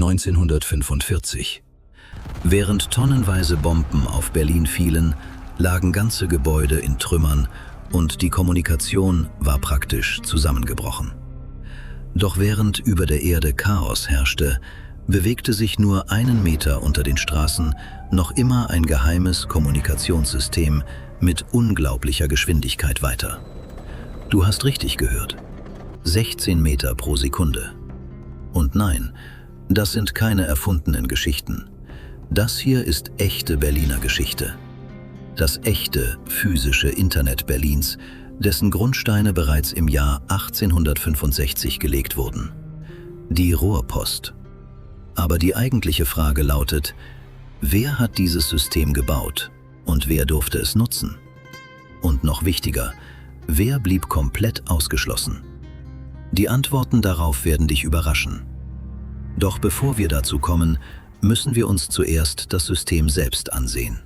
1945. Während tonnenweise Bomben auf Berlin fielen, lagen ganze Gebäude in Trümmern und die Kommunikation war praktisch zusammengebrochen. Doch während über der Erde Chaos herrschte, bewegte sich nur einen Meter unter den Straßen noch immer ein geheimes Kommunikationssystem mit unglaublicher Geschwindigkeit weiter. Du hast richtig gehört. 16 Meter pro Sekunde. Und nein, das sind keine erfundenen Geschichten. Das hier ist echte Berliner Geschichte. Das echte physische Internet Berlins, dessen Grundsteine bereits im Jahr 1865 gelegt wurden. Die Rohrpost. Aber die eigentliche Frage lautet, wer hat dieses System gebaut und wer durfte es nutzen? Und noch wichtiger, wer blieb komplett ausgeschlossen? Die Antworten darauf werden dich überraschen. Doch bevor wir dazu kommen, müssen wir uns zuerst das System selbst ansehen.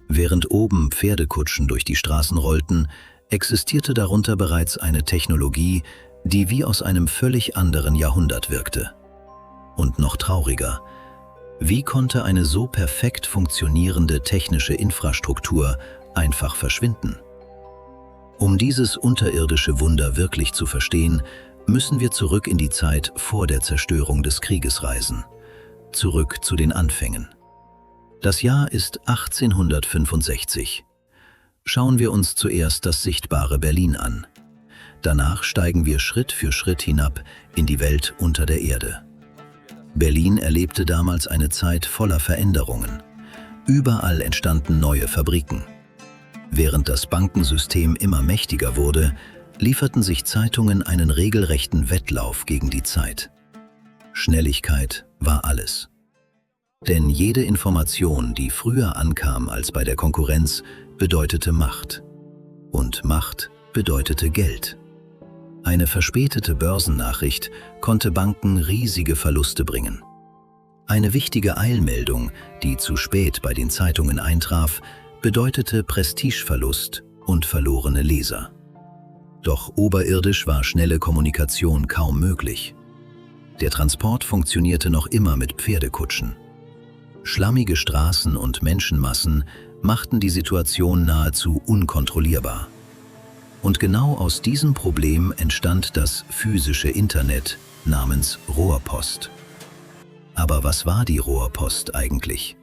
Während oben Pferdekutschen durch die Straßen rollten, existierte darunter bereits eine Technologie, die wie aus einem völlig anderen Jahrhundert wirkte. Und noch trauriger, wie konnte eine so perfekt funktionierende technische Infrastruktur einfach verschwinden? Um dieses unterirdische Wunder wirklich zu verstehen, müssen wir zurück in die Zeit vor der Zerstörung des Krieges reisen. Zurück zu den Anfängen. Das Jahr ist 1865. Schauen wir uns zuerst das sichtbare Berlin an. Danach steigen wir Schritt für Schritt hinab in die Welt unter der Erde. Berlin erlebte damals eine Zeit voller Veränderungen. Überall entstanden neue Fabriken. Während das Bankensystem immer mächtiger wurde, lieferten sich Zeitungen einen regelrechten Wettlauf gegen die Zeit. Schnelligkeit war alles. Denn jede Information, die früher ankam als bei der Konkurrenz, bedeutete Macht. Und Macht bedeutete Geld. Eine verspätete Börsennachricht konnte Banken riesige Verluste bringen. Eine wichtige Eilmeldung, die zu spät bei den Zeitungen eintraf, bedeutete Prestigeverlust und verlorene Leser. Doch oberirdisch war schnelle Kommunikation kaum möglich. Der Transport funktionierte noch immer mit Pferdekutschen. Schlammige Straßen und Menschenmassen machten die Situation nahezu unkontrollierbar. Und genau aus diesem Problem entstand das physische Internet namens Rohrpost. Aber was war die Rohrpost eigentlich?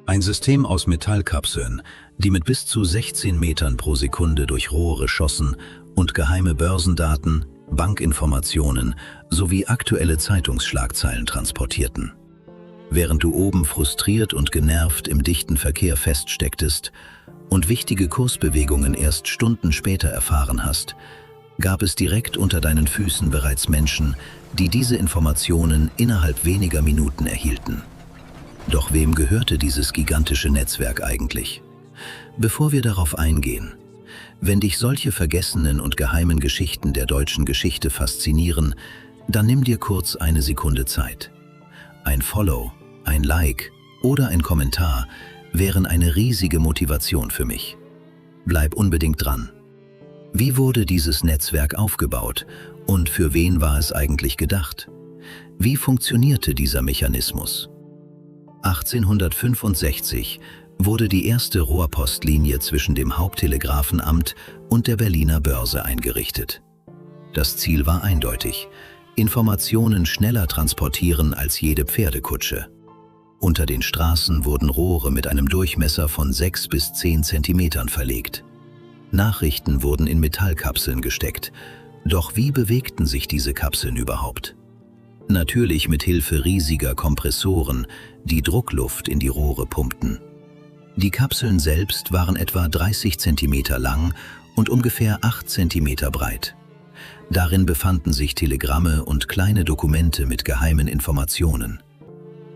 Ein System aus Metallkapseln, die mit bis zu 16 Metern pro Sekunde durch Rohre schossen und geheime Börsendaten, Bankinformationen sowie aktuelle Zeitungsschlagzeilen transportierten. Während du oben frustriert und genervt im dichten Verkehr feststecktest und wichtige Kursbewegungen erst Stunden später erfahren hast, gab es direkt unter deinen Füßen bereits Menschen, die diese Informationen innerhalb weniger Minuten erhielten. Doch wem gehörte dieses gigantische Netzwerk eigentlich? Bevor wir darauf eingehen, wenn dich solche vergessenen und geheimen Geschichten der deutschen Geschichte faszinieren, dann nimm dir kurz eine Sekunde Zeit. Ein Follow, ein Like oder ein Kommentar wären eine riesige Motivation für mich. Bleib unbedingt dran. Wie wurde dieses Netzwerk aufgebaut und für wen war es eigentlich gedacht? Wie funktionierte dieser Mechanismus? 1865 wurde die erste Rohrpostlinie zwischen dem Haupttelegrafenamt und der Berliner Börse eingerichtet. Das Ziel war eindeutig: Informationen schneller transportieren als jede Pferdekutsche. Unter den Straßen wurden Rohre mit einem Durchmesser von 6 bis 10 Zentimetern verlegt. Nachrichten wurden in Metallkapseln gesteckt. Doch wie bewegten sich diese Kapseln überhaupt? Natürlich mit Hilfe riesiger Kompressoren, die Druckluft in die Rohre pumpten. Die Kapseln selbst waren etwa 30 Zentimeter lang und ungefähr 8 Zentimeter breit. Darin befanden sich Telegramme und kleine Dokumente mit geheimen Informationen.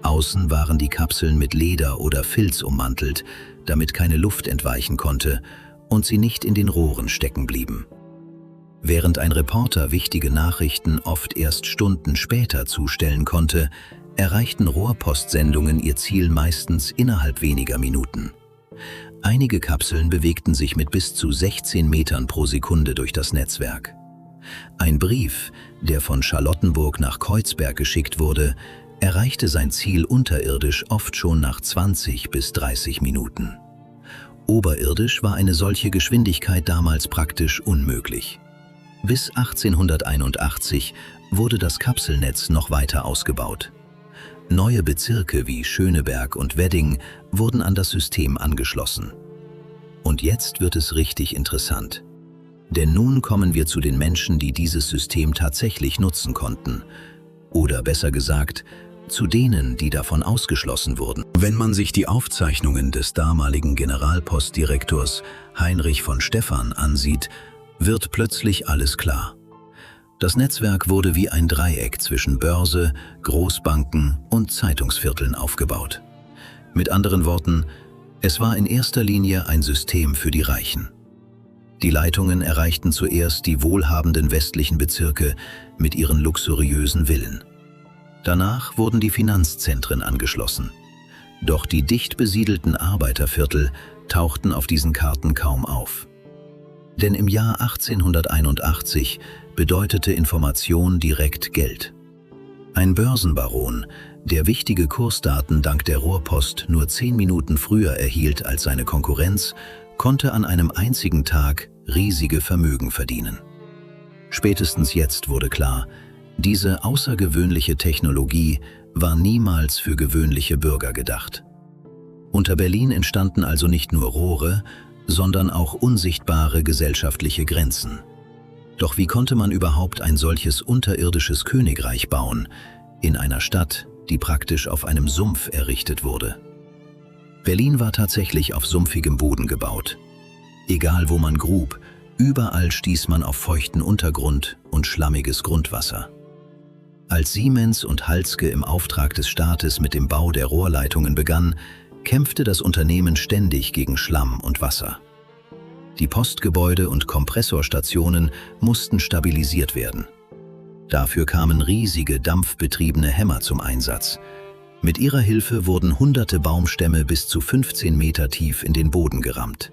Außen waren die Kapseln mit Leder oder Filz ummantelt, damit keine Luft entweichen konnte und sie nicht in den Rohren stecken blieben. Während ein Reporter wichtige Nachrichten oft erst Stunden später zustellen konnte, erreichten Rohrpostsendungen ihr Ziel meistens innerhalb weniger Minuten. Einige Kapseln bewegten sich mit bis zu 16 Metern pro Sekunde durch das Netzwerk. Ein Brief, der von Charlottenburg nach Kreuzberg geschickt wurde, erreichte sein Ziel unterirdisch oft schon nach 20 bis 30 Minuten. Oberirdisch war eine solche Geschwindigkeit damals praktisch unmöglich. Bis 1881 wurde das Kapselnetz noch weiter ausgebaut. Neue Bezirke wie Schöneberg und Wedding wurden an das System angeschlossen. Und jetzt wird es richtig interessant. Denn nun kommen wir zu den Menschen, die dieses System tatsächlich nutzen konnten. Oder besser gesagt, zu denen, die davon ausgeschlossen wurden. Wenn man sich die Aufzeichnungen des damaligen Generalpostdirektors Heinrich von Stephan ansieht, wird plötzlich alles klar. Das Netzwerk wurde wie ein Dreieck zwischen Börse, Großbanken und Zeitungsvierteln aufgebaut. Mit anderen Worten, es war in erster Linie ein System für die Reichen. Die Leitungen erreichten zuerst die wohlhabenden westlichen Bezirke mit ihren luxuriösen Villen. Danach wurden die Finanzzentren angeschlossen. Doch die dicht besiedelten Arbeiterviertel tauchten auf diesen Karten kaum auf. Denn im Jahr 1881 bedeutete Information direkt Geld. Ein Börsenbaron, der wichtige Kursdaten dank der Rohrpost nur 10 Minuten früher erhielt als seine Konkurrenz, konnte an einem einzigen Tag riesige Vermögen verdienen. Spätestens jetzt wurde klar, diese außergewöhnliche Technologie war niemals für gewöhnliche Bürger gedacht. Unter Berlin entstanden also nicht nur Rohre, sondern auch unsichtbare gesellschaftliche Grenzen. Doch wie konnte man überhaupt ein solches unterirdisches Königreich bauen, in einer Stadt, die praktisch auf einem Sumpf errichtet wurde? Berlin war tatsächlich auf sumpfigem Boden gebaut. Egal wo man grub, überall stieß man auf feuchten Untergrund und schlammiges Grundwasser. Als Siemens und Halske im Auftrag des Staates mit dem Bau der Rohrleitungen begann, kämpfte das Unternehmen ständig gegen Schlamm und Wasser. Die Postgebäude und Kompressorstationen mussten stabilisiert werden. Dafür kamen riesige dampfbetriebene Hämmer zum Einsatz. Mit ihrer Hilfe wurden hunderte Baumstämme bis zu 15 Meter tief in den Boden gerammt.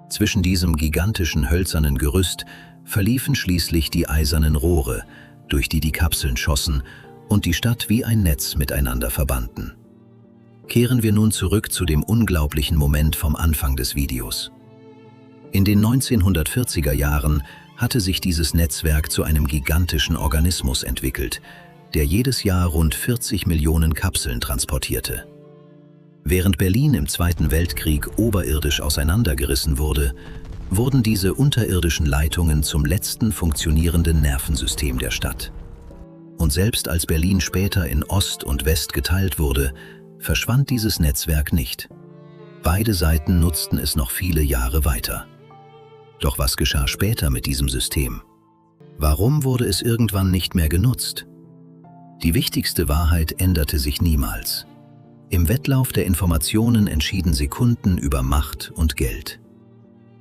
Zwischen diesem gigantischen hölzernen Gerüst verliefen schließlich die eisernen Rohre, durch die die Kapseln schossen und die Stadt wie ein Netz miteinander verbanden. Kehren wir nun zurück zu dem unglaublichen Moment vom Anfang des Videos. In den 1940er Jahren hatte sich dieses Netzwerk zu einem gigantischen Organismus entwickelt, der jedes Jahr rund 40 Millionen Kapseln transportierte. Während Berlin im Zweiten Weltkrieg oberirdisch auseinandergerissen wurde, wurden diese unterirdischen Leitungen zum letzten funktionierenden Nervensystem der Stadt. Und selbst als Berlin später in Ost und West geteilt wurde, verschwand dieses Netzwerk nicht. Beide Seiten nutzten es noch viele Jahre weiter. Doch was geschah später mit diesem System? Warum wurde es irgendwann nicht mehr genutzt? Die wichtigste Wahrheit änderte sich niemals. Im Wettlauf der Informationen entschieden Sekunden über Macht und Geld.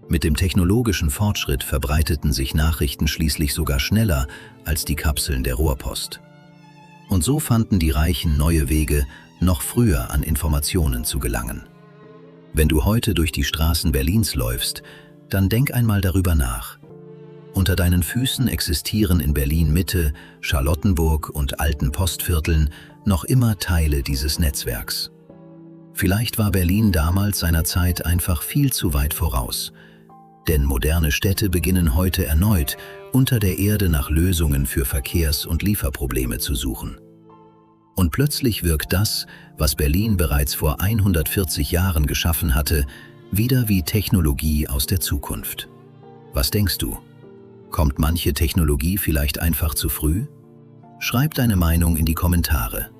Mit dem technologischen Fortschritt verbreiteten sich Nachrichten schließlich sogar schneller als die Kapseln der Rohrpost. Und so fanden die Reichen neue Wege, noch früher an Informationen zu gelangen. Wenn du heute durch die Straßen Berlins läufst, dann denk einmal darüber nach. Unter deinen Füßen existieren in Berlin-Mitte, Charlottenburg und alten Postvierteln noch immer Teile dieses Netzwerks. Vielleicht war Berlin damals seiner Zeit einfach viel zu weit voraus. Denn moderne Städte beginnen heute erneut, unter der Erde nach Lösungen für Verkehrs- und Lieferprobleme zu suchen. Und plötzlich wirkt das, was Berlin bereits vor 140 Jahren geschaffen hatte, wieder wie Technologie aus der Zukunft. Was denkst du? Kommt manche Technologie vielleicht einfach zu früh? Schreib deine Meinung in die Kommentare.